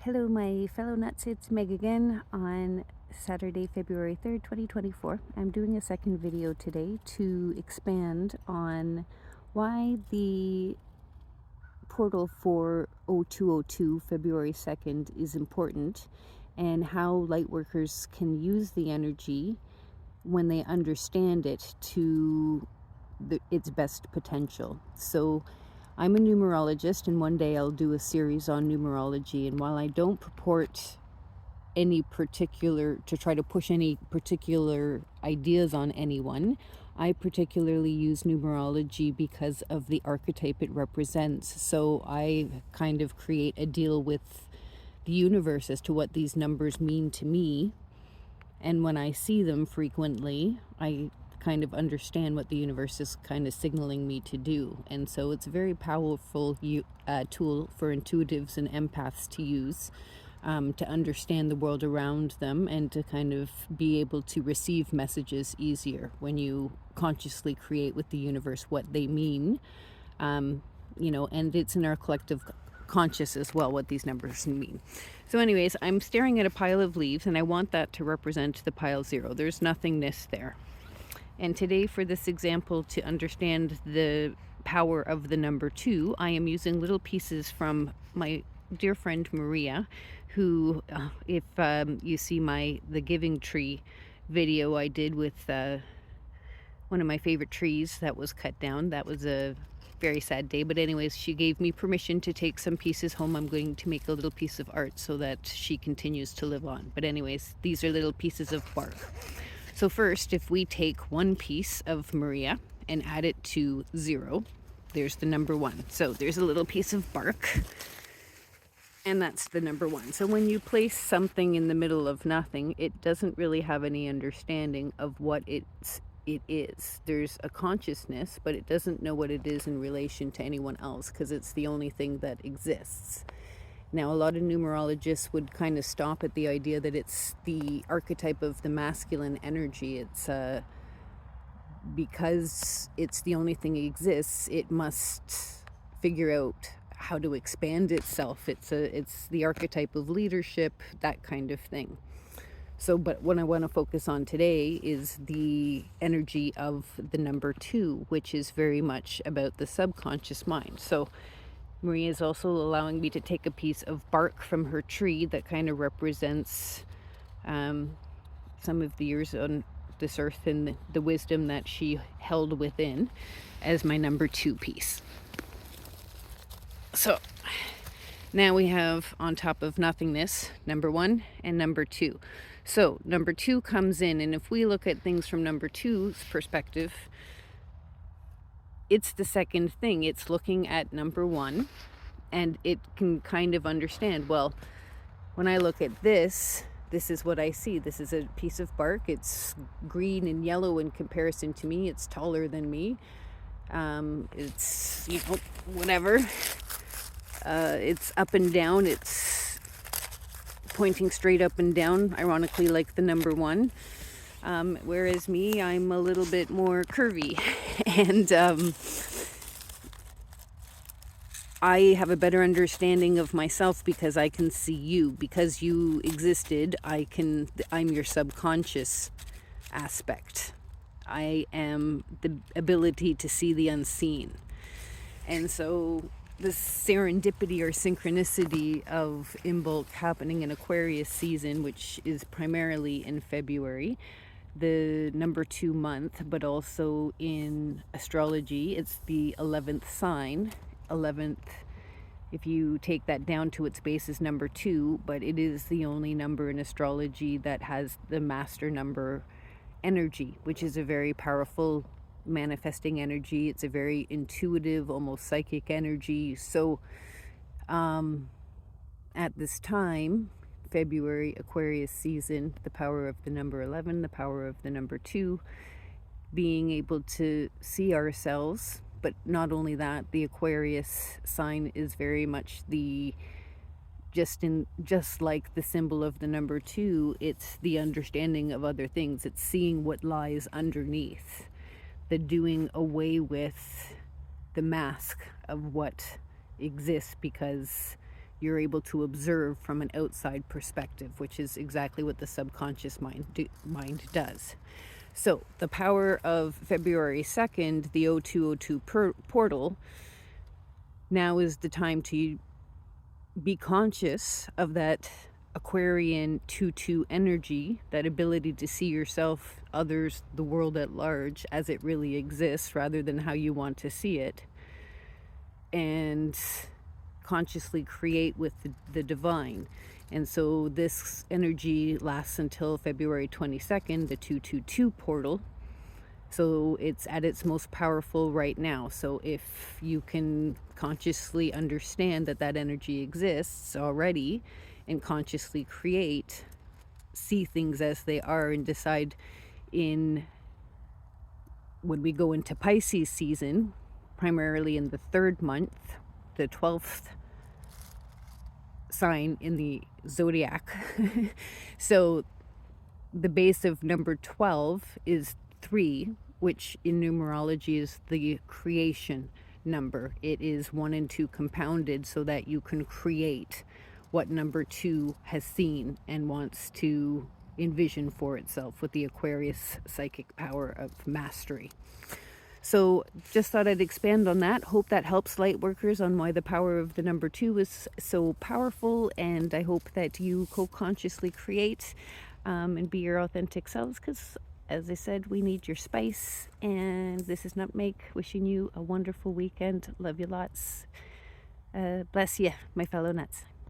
Hello, my fellow nuts. It's Meg again on Saturday, February 3rd, 2024. I'm doing a second video today to expand on why the portal for 0202, February 2nd, is important and how lightworkers can use the energy when they understand it to its best potential. So I'm a numerologist, and one day I'll do a series on numerology. And while I don't purport any particular, to try to push any particular ideas on anyone, I particularly use numerology because of the archetype it represents. So I kind of create a deal with the universe as to what these numbers mean to me. And when I see them frequently, I kind of understand what the universe is kind of signaling me to do. And so it's a very powerful tool for intuitives and empaths to use to understand the world around them and to kind of be able to receive messages easier when you consciously create with the universe what they mean. And it's in our collective conscious as well what these numbers mean. So anyways, I'm staring at a pile of leaves, and I want that to represent the pile 0. There's nothingness there. And today, for this example, to understand the power of the number 2, I am using little pieces from my dear friend Maria, who, if you see the giving tree video I did with one of my favorite trees that was cut down, that was a very sad day. But anyways, she gave me permission to take some pieces home. I'm going to make a little piece of art so that she continues to live on. But anyways, these are little pieces of bark. So first, if we take one piece of Maria and add it to 0, there's the number 1. So there's a little piece of bark, and that's the number 1. So when you place something in the middle of nothing, it doesn't really have any understanding of what it is. There's a consciousness, but it doesn't know what it is in relation to anyone else because it's the only thing that exists. Now, a lot of numerologists would kind of stop at the idea that it's the archetype of the masculine energy. It's because it's the only thing that exists, it must figure out how to expand itself. It's the archetype of leadership, that kind of thing. So, but what I want to focus on today is the energy of the number 2, which is very much about the subconscious mind. So Maria is also allowing me to take a piece of bark from her tree that kind of represents some of the years on this earth and the wisdom that she held within as my number 2 piece. So now we have on top of nothingness, number 1 and number 2. So number 2 comes in, and if we look at things from number 2's perspective, it's the second thing. It's looking at number 1, and it can kind of understand, well, when I look at this is what I see. This is a piece of bark. It's green and yellow in comparison to me. It's taller than me. It's, whatever. It's up and down. It's pointing straight up and down, ironically, like the number 1. Whereas me, I'm a little bit more curvy. And I have a better understanding of myself because I can see you. Because you existed, I'm your subconscious aspect. I am the ability to see the unseen. And so the serendipity or synchronicity of Imbolc happening in Aquarius season, which is primarily in February, the number 2 month, but also in astrology, it's the 11th sign. 11th, if you take that down to its base, is number 2, but it is the only number in astrology that has the master number energy, which is a very powerful manifesting energy. It's a very intuitive, almost psychic energy. So at this time, February Aquarius season, the power of the number 11, the power of the number 2, being able to see ourselves. But not only that, the Aquarius sign is very much just like the symbol of the number 2, it's the understanding of other things. It's seeing what lies underneath, the doing away with the mask of what exists, because you're able to observe from an outside perspective, which is exactly what the subconscious mind does. So the power of February 2nd, the 0202 portal, now is the time to be conscious of that Aquarian 2-2 energy, that ability to see yourself, others, the world at large as it really exists rather than how you want to see it, and consciously create with the divine. And so this energy lasts until February 22nd, the 222 portal. So it's at its most powerful right now. So if you can consciously understand that that energy exists already and consciously create, see things as they are, and decide when we go into Pisces season, primarily in the 3rd month, the 12th sign in the zodiac. So the base of number 12 is 3, which in numerology is the creation number. It is 1 and 2 compounded so that you can create what number 2 has seen and wants to envision for itself with the Aquarius psychic power of mastery. So just thought I'd expand on that. Hope that helps light workers on why the power of the number 2 is so powerful, and I hope that you co-consciously create and be your authentic selves, because as I said, we need your spice. And this is Nutmeg, wishing you a wonderful weekend. Love you lots. Bless you, my fellow nuts.